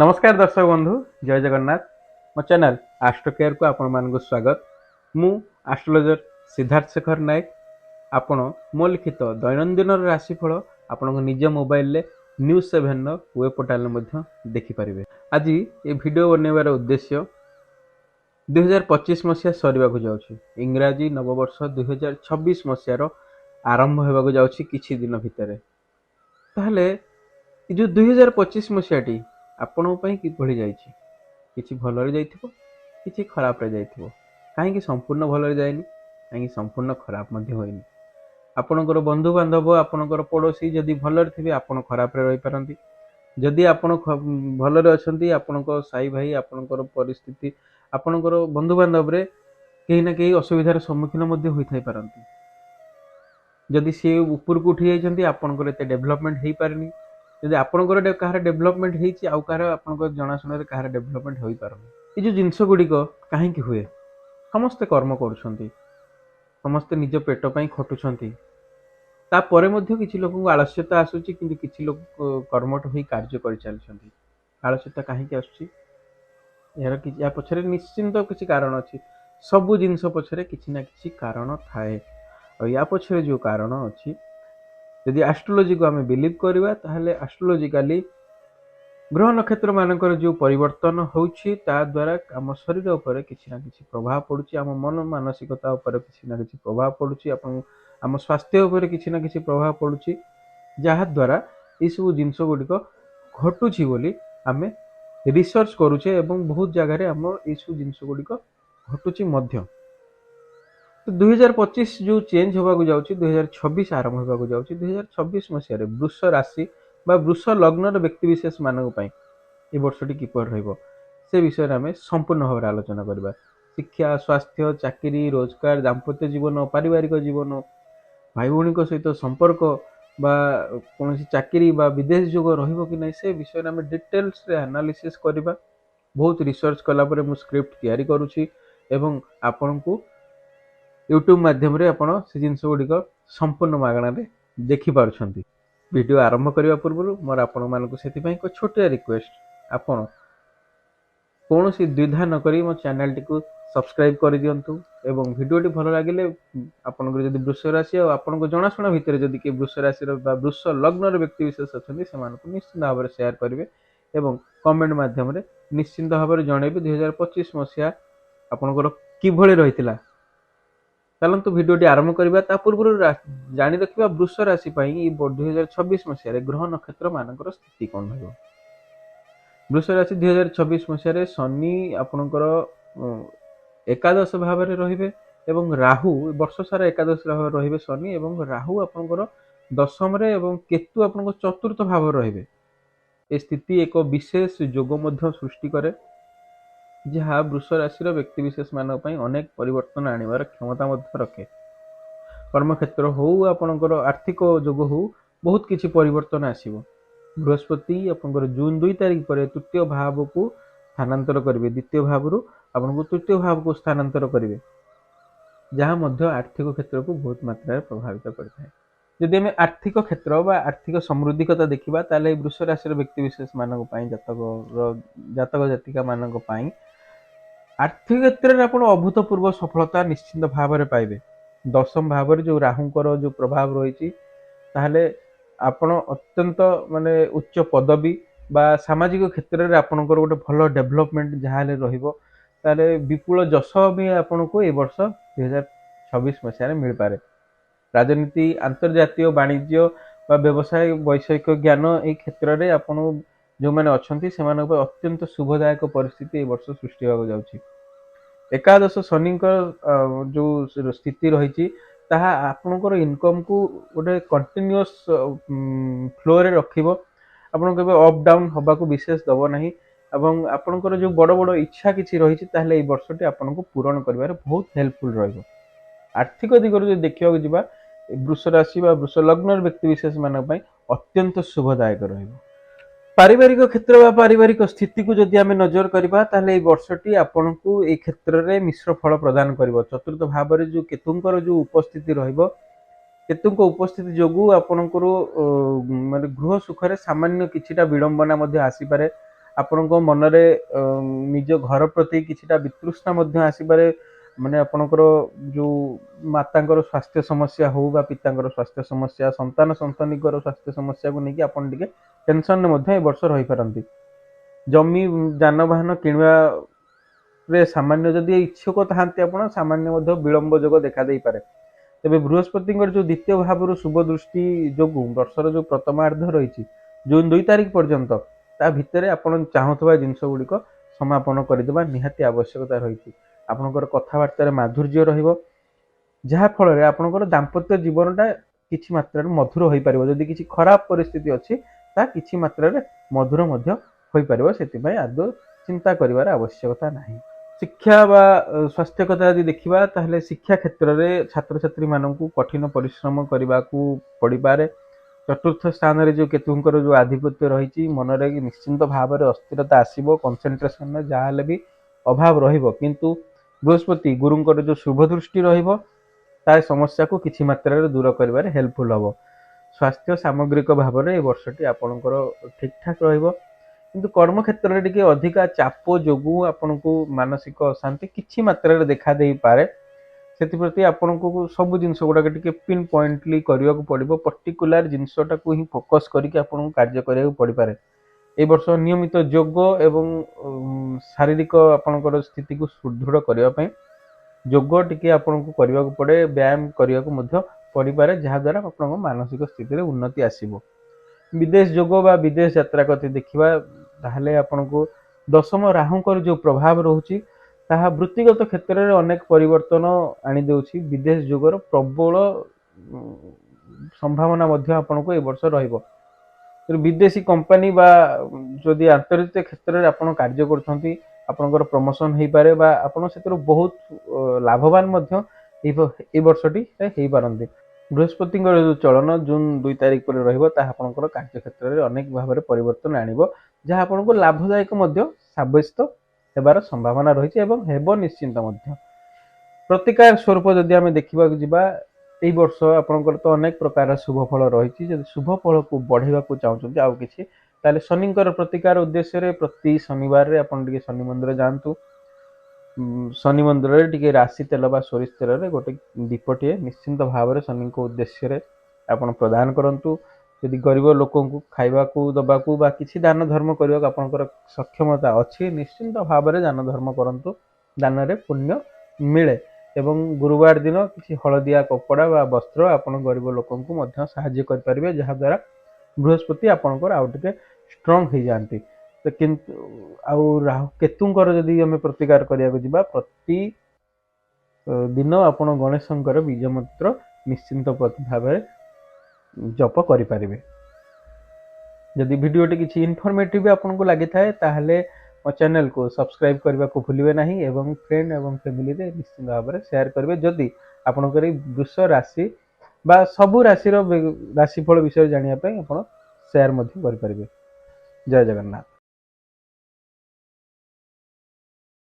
नमस्कार दर्शक बंधु जय जगन्नाथ मो चैनल आस्ट्रोकेयर को आपण मान स्वागत मु आस्ट्रोलोजर सिद्धार्थ शेखर नायक आपण मो लिखित दैनंदिन राशिफल आपण निज मोबाइल रे न्यूज 7 वेब पोर्टाल देखिपारे। आज ये वीडियो बनवार उद्देश्य 2025 मसीहा सरिबा जाउछि इंग्राजी नववर्ष 2026 मसीहार आरंभ होगा जाउछि किछि दिन भितर। ताहले जो 2025 मसीहाटी आपण किभଳି ଯାଇଛି किछि भलरे जाइथिबो किछि खराब रे जाइथिबो काहेकि संपूर्ण भलरे जाइनी काहेकि संपूर्ण खराब मध्ये होइनी। आपणकर बंधु बांधव आपणकर पड़ोसी जदि भलरे थिबे आपण खराब रे रहि पारंती, जदि आपण भलरे अछंती आपणकर साई भाई आपणकर परिस्थिति आपणकर बंधु बांधव रे केही ना केही असुविधार सम्मुखीन मध्ये होई थाई पारंती। जदि सी ऊपर को उठी जाइछंती आपणकर एते डेवलपमेंट हेई पारनी, जदि आपणकर कहार डेवलपमेंट हेइछि आउ कहार आपणकर जनाशुनारे कहार डेवलपमेंट होई पारनी। ये जो जिनस गुड़िक कहीं हुए समस्ते कर्म करुछंती समस्ते निज पेट पई खटुछंती तापरे मध्य किछि लोक आलस्यता आसुछि किंतु किछि लोक कर्मठ होई कार्य करि चलछंती। आलस्यता कहीं आसुछि यार कि या पछरे निश्चिंत किछि कारण अछि। सब जिनस पछरे किछि ना किछि कारण थाए और या पछरे जो कारण अछि यदि एस्ट्रोलॉजी को आम बिलीव करवा ताहले एस्ट्रोलॉजिकली ग्रह नक्षत्र मानकर जो परिवर्तन होउछि ता द्वारा आम शरीर उपर किछि ना किछि प्रभाव पड़ुछि, आम मन मानसिकता उपर किछि ना किछि प्रभाव पड़ुछि, आम स्वास्थ्य उपर किछि ना किछि प्रभाव पड़ुछि, जहा द्वारा ये सब जिनस गुड़िक घटुछि बोली आमे रिसर्च करूछे एवं बहुत जगह आम ये सब जिनस गुड़िक घटुछि मध्य। तो 2025 जो चेंज होगा जाउछि 2026 आरंभ होगा जाउछि 2026 मसीह वृष राशि बा वृष लग्नर व्यक्ति विशेष मानक पई ए वर्षटी किपर रहइबो से विषय रे हमें संपूर्ण भाव आलोचना करबा। शिक्षा स्वास्थ्य चाकरी रोजगार दाम्पत्य जीवन पारिवारिक जीवन भाई भौणी सहित संपर्क बा कौन चाकरी बा विदेश जोग रहिबो कि नहीं से विषय हमें डिटेल्स रे एनालिसिस करबा। बहुत रिसर्च कला परे मु स्क्रिप्ट तैयारी करूछि एवं आपन को यूट्यूब माध्यम रे आपण से जिनस गुड़िक संपूर्ण मागणा देखि पारुछंती। वीडियो आरंभ करने पूर्व मोर आपण मानक से एक छोटिया रिक्वेस्ट आपण कौन सी द्विधा न करी मो चैनल टी को सब्सक्राइब कर दियंतु एवं वीडियो टी भल लागिले आपन जदि वृष राशि और आपन को जनाशुना भितर जदि के वृष राशि बा वृष लग्नर व्यक्ति विशेष अछंती से मानक निश्चित भाव शेयर करेंगे एवं कमेंट माध्यम रे निश्चित भाव जनइबे 2025 मसीहा आपनकर किभଳି रहितिला। चलतु भिडियोटी आरंभ करवा पूर्व जाणी रखा वृष राशि 2026 मसीह ग्रह नक्षत्र मानकर स्थिति कौन रही। वृष राशि 2026 मसीह शनि आपणकर एकादश भाव में रे एवं राहु वर्ष सारा एकादश भाव रे शनि एवं राहु आपणकर दशम रे एवं केतु आपन चतुर्थ भाव रे ए स्थिति एक विशेष जोग सृष्टि करे जहाँ वृष राशि व्यक्ति विशेष मान अनेक परिवर्तन आनिबार क्षमता रखे। कर्मक्षेत्र हो आपणकर आर्थिक जोग हो बहुत किछि परिवर्तन आसीबो। बृहस्पति आपणकर जून 2 तारिख पर तृतीय भाव को स्थानांतर करेंगे, द्वितीय भाव रु आपन को तृतीय भाव को स्थानांतर करेंगे जहाँ मध्य आर्थिक क्षेत्र को बहुत मात्रा प्रभावित करता है। यदि आम आर्थिक क्षेत्र बा आर्थिक समृद्धि कथा देखा ताले वृष राशि व्यक्ति विशेष मानक जातक जातिका मानक आर्थिक क्षेत्र में आप अभूतपूर्व सफलता निश्चित भाव में पाइबे। दशम भाव में जो राहुंकर जो प्रभाव रही ताहले आपण अत्यंत माने उच्च पदवी बा सामाजिक क्षेत्र में आपणकर गोटे भल डेभलपमेंट जहाँ रहिबो ताले विपुल जश भी आपन को ए वर्ष 2026 मसीह मिल पारे। राजनीति अंतर्जातीय वाणिज्य बा व्यवसाय वैषयिक ज्ञान ए क्षेत्र में आपन जो मैंने अच्छी से अत्यंत शुभदायक परिस्थिति ए वर्ष सृष्टि होगा जाउछि। एकादश शनि जो स्थिति रही आपणकर इनकम को गोटे कंटिन्यूअस फ्लो रे रखिबो। आपण केबे अप डाउन होबा को विशेष दबो नहीं एवं आपणकर जो बड़ बड़ इच्छा किछि रही ताहले ए वर्षटी आपन को पूरण करिवार बहुत हेल्पफुल रहइबो। आर्थिक दिगरु जो देखिबा जिबा वृष राशि बा वृष लग्नर व्यक्ति विशेष मानक पई अत्यंत शुभदायक रहइबो। पारिवारिक क्षेत्र बा पारिवारिक स्थिति को जदि आम नजर करबा ताहले वर्षटी आपन को ए क्षेत्र में मिश्र फल प्रदान करिवो। चतुर्थ भाव में जो केतुंकर जो उपस्थिति रहिबो केतुंक उपस्थिति जोगु आपनकर माने गृह सुख रे सामान्य किछिटा विडंबना मध्ये आसी पारे। ଆପଣଙ୍କ ମନରେ ନିଜ ଘର ପ୍ରତି କିଛିଟା ବିତୃଷ୍ଣା ମଧ୍ୟ ଆସିପାରେ। ମାନେ ଆପଣଙ୍କର ଯୋଉ ମାତାଙ୍କର ସ୍ୱାସ୍ଥ୍ୟ ସମସ୍ୟା ହଉ ବା ପିତାଙ୍କର ସ୍ୱାସ୍ଥ୍ୟ ସମସ୍ୟା, ସନ୍ତାନ ସନ୍ତତିଙ୍କର ସ୍ୱାସ୍ଥ୍ୟ ସମସ୍ୟାକୁ ନେଇକି ଆପଣ ଟିକେ ଟେନସନରେ ମଧ୍ୟ ଏ ବର୍ଷ ରହିପାରନ୍ତି। ଜମି ଯାନବାହନ କିଣିବାରେ ସାମାନ୍ୟ ଯଦି ଇଚ୍ଛୁକ ଥାନ୍ତି ଆପଣ, ସାମାନ୍ୟ ମଧ୍ୟ ବିଳମ୍ବ ଯୋଗ ଦେଖା ଦେଇପାରେ। ତେବେ ବୃହସ୍ପତିଙ୍କର ଯୋଉ ଦ୍ୱିତୀୟ ଭାବରୁ ଶୁଭ ଦୃଷ୍ଟି ଯୋଗୁଁ ବର୍ଷର ଯୋଉ ପ୍ରଥମାର୍ଦ୍ଧ ରହିଛି ଜୁନ 2 ତାରିଖ ପର୍ଯ୍ୟନ୍ତ, ତା ଭିତରେ ଆପଣ ଚାହୁଁଥିବା ଜିନିଷ ଗୁଡ଼ିକ ସମାପନ କରିଦେବା ନିହାତି ଆବଶ୍ୟକତା ରହିଛି। ଆପଣଙ୍କର କଥାବାର୍ତ୍ତାରେ ମାଧୁର୍ଯ୍ୟ ରହିବ, ଯାହା ଫଳରେ ଆପଣଙ୍କର ଦାମ୍ପତ୍ୟ ଜୀବନଟା କିଛି ମାତ୍ରାରେ ମଧୁର ହୋଇପାରିବ। ଯଦି କିଛି ଖରାପ ପରିସ୍ଥିତି ଅଛି ତାହା କିଛି ମାତ୍ରାରେ ମଧୁର ମଧ୍ୟ ହୋଇପାରିବ। ସେଥିପାଇଁ ଆଦୌ ଚିନ୍ତା କରିବାର ଆବଶ୍ୟକତା ନାହିଁ। ଶିକ୍ଷା ବା ସ୍ୱାସ୍ଥ୍ୟ କଥା ଯଦି ଦେଖିବା, ତାହେଲେ ଶିକ୍ଷା କ୍ଷେତ୍ରରେ ଛାତ୍ରଛାତ୍ରୀମାନଙ୍କୁ କଠିନ ପରିଶ୍ରମ କରିବାକୁ ପଡ଼ିପାରେ। ଚତୁର୍ଥ ସ୍ଥାନରେ ଯୋଉ କେତୁଙ୍କର ଯୋଉ ଆଧିପତ୍ୟ ରହିଛି, ମନରେ ନିଶ୍ଚିନ୍ତ ଭାବରେ ଅସ୍ଥିରତା ଆସିବ, କନସେନ୍ଟ୍ରେସନରେ ଯାହା ହେଲେ ବି ଅଭାବ ରହିବ। କିନ୍ତୁ ବୃହସ୍ପତି ଗୁରୁଙ୍କର ଯୋଉ ଶୁଭ ଦୃଷ୍ଟି ରହିବ, ତା ସମସ୍ୟାକୁ କିଛି ମାତ୍ରାରେ ଦୂର କରିବାରେ ହେଲ୍ପଫୁଲ ହେବ। ସ୍ୱାସ୍ଥ୍ୟ ସାମଗ୍ରିକ ଭାବରେ ଏ ବର୍ଷଟି ଆପଣଙ୍କର ଠିକଠାକ ରହିବ। କିନ୍ତୁ କର୍ମକ୍ଷେତ୍ରରେ ଟିକେ ଅଧିକା ଚାପ ଯୋଗୁଁ ଆପଣଙ୍କୁ ମାନସିକ ଅଶାନ୍ତି କିଛି ମାତ୍ରାରେ ଦେଖା ଦେଇପାରେ। ସେଥିପ୍ରତି ଆପଣଙ୍କୁ ସବୁ ଜିନିଷ ଗୁଡ଼ାକ ଟିକେ ପିନ୍ ପଏଣ୍ଟଲି କରିବାକୁ ପଡ଼ିବ। ପର୍ଟିକୁଲାର ଜିନିଷଟାକୁ ହିଁ ଫୋକସ୍ କରିକି ଆପଣଙ୍କୁ କାର୍ଯ୍ୟ କରିବାକୁ ପଡ଼ିପାରେ। ଏ ବର୍ଷ ନିୟମିତ ଯୋଗ ଏବଂ ଶାରୀରିକ ଆପଣଙ୍କର ସ୍ଥିତିକୁ ସୁଦୃଢ଼ କରିବା ପାଇଁ ଯୋଗ ଟିକେ ଆପଣଙ୍କୁ କରିବାକୁ ପଡ଼େ, ବ୍ୟାୟାମ କରିବାକୁ ମଧ୍ୟ ପଡ଼ିପାରେ, ଯାହାଦ୍ୱାରା ଆପଣଙ୍କ ମାନସିକ ସ୍ଥିତିରେ ଉନ୍ନତି ଆସିବ। ବିଦେଶ ଯୋଗ ବା ବିଦେଶ ଯାତ୍ରା କଥା ଦେଖିବା, ତାହେଲେ ଆପଣଙ୍କୁ ଦଶମ ରାହୁଙ୍କର ଯୋଉ ପ୍ରଭାବ ରହୁଛି ତାହା ବୃତ୍ତିଗତ କ୍ଷେତ୍ରରେ ଅନେକ ପରିବର୍ତ୍ତନ ଆଣିଦେଉଛି। ବିଦେଶ ଯୋଗର ପ୍ରବଳ ସମ୍ଭାବନା ମଧ୍ୟ ଆପଣଙ୍କୁ ଏ ବର୍ଷ ରହିବ। ବିଦେଶୀ କମ୍ପାନୀ ବା ଯଦି ଆନ୍ତର୍ଜାତିକ କ୍ଷେତ୍ରରେ ଆପଣ କାର୍ଯ୍ୟ କରୁଛନ୍ତି, ଆପଣଙ୍କର ପ୍ରମୋସନ ହେଇପାରେ ବା ଆପଣ ସେଥିରୁ ବହୁତ ଲାଭବାନ ମଧ୍ୟ ଏଇ ବର୍ଷଟି ହେଇପାରନ୍ତି। ବୃହସ୍ପତିଙ୍କର ଯୋଉ ଚଳନ ଜୁନ 2 ତାରିଖ ପରେ ରହିବ, ତାହା ଆପଣଙ୍କର କାର୍ଯ୍ୟକ୍ଷେତ୍ରରେ ଅନେକ ଭାବରେ ପରିବର୍ତ୍ତନ ଆଣିବ, ଯାହା ଆପଣଙ୍କୁ ଲାଭଦାୟକ ମଧ୍ୟ ସାବ୍ୟସ୍ତ ହେବାର ସମ୍ଭାବନା ରହିଛି ଏବଂ ହେବ ନିଶ୍ଚିନ୍ତ ମଧ୍ୟ। ପ୍ରତିକାର ସ୍ୱରୂପ ଯଦି ଆମେ ଦେଖିବାକୁ ଯିବା, ଏଇ ବର୍ଷ ଆପଣଙ୍କର ତ ଅନେକ ପ୍ରକାର ଶୁଭ ଫଳ ରହିଛି। ଯଦି ଶୁଭ ଫଳକୁ ବଢ଼େଇବାକୁ ଚାହୁଁଛନ୍ତି ଆଉ କିଛି, ତାହେଲେ ଶନିଙ୍କର ପ୍ରତିକାର ଉଦ୍ଦେଶ୍ୟରେ ପ୍ରତି ଶନିବାରରେ ଆପଣ ଟିକେ ଶନି ମନ୍ଦିର ଯାଆନ୍ତୁ। ଶନି ମନ୍ଦିରରେ ଟିକେ ରାଶି ତେଲ ବା ସୋରିଷ ତେଲରେ ଗୋଟେ ଦୀପଟିଏ ନିଶ୍ଚିନ୍ତ ଭାବରେ ଶନିଙ୍କ ଉଦ୍ଦେଶ୍ୟରେ ଆପଣ ପ୍ରଦାନ କରନ୍ତୁ। ଯଦି ଗରିବ ଲୋକଙ୍କୁ ଖାଇବାକୁ ଦେବାକୁ ବା କିଛି ଦାନ ଧର୍ମ କରିବାକୁ ଆପଣଙ୍କର ସକ୍ଷମତା ଅଛି, ନିଶ୍ଚିନ୍ତ ଭାବରେ ଦାନ ଧର୍ମ କରନ୍ତୁ, ଦାନରେ ପୁଣ୍ୟ ମିଳେ। ଏବଂ ଗୁରୁବାର ଦିନ କିଛି ହଳଦିଆ କପଡ଼ା ବା ବସ୍ତ୍ର ଆପଣ ଗରିବ ଲୋକଙ୍କୁ ମଧ୍ୟ ସାହାଯ୍ୟ କରିପାରିବେ, ଯାହାଦ୍ୱାରା ବୃହସ୍ପତି ଆପଣଙ୍କର ଆଉ ଟିକେ ଷ୍ଟ୍ରଙ୍ଗ ହେଇଯାଆନ୍ତି। ତ କିନ୍ତୁ ଆଉ ରାହୁ କେତୁଙ୍କର ଯଦି ଆମେ ପ୍ରତିକାର କରିବାକୁ ଯିବା, ପ୍ରତି ଦିନ ଆପଣ ଗଣେଶଙ୍କର ବୀଜ ମନ୍ତ୍ର ନିଶ୍ଚିନ୍ତ ଭାବରେ ଜପ କରିପାରିବେ। ଯଦି ଭିଡ଼ିଓଟି କିଛି ଇନଫର୍ମେଟିଭ ଆପଣଙ୍କୁ ଲାଗିଥାଏ, ତାହେଲେ ମୋ ଚ୍ୟାନେଲକୁ ସବସ୍କ୍ରାଇବ କରିବାକୁ ଭୁଲିବେ ନାହିଁ ଏବଂ ଫ୍ରେଣ୍ଡ ଏବଂ ଫ୍ୟାମିଲିରେ ନିଶ୍ଚିନ୍ତ ଭାବରେ ସେୟାର କରିବେ। ଯଦି ଆପଣଙ୍କର ଏଇ ବୃଷ ରାଶି ବା ସବୁ ରାଶିର ରାଶିଫଳ ବିଷୟରେ ଜାଣିବା ପାଇଁ ଆପଣ ସେୟାର ମଧ୍ୟ କରିପାରିବେ। ଜୟ ଜଗନ୍ନାଥ।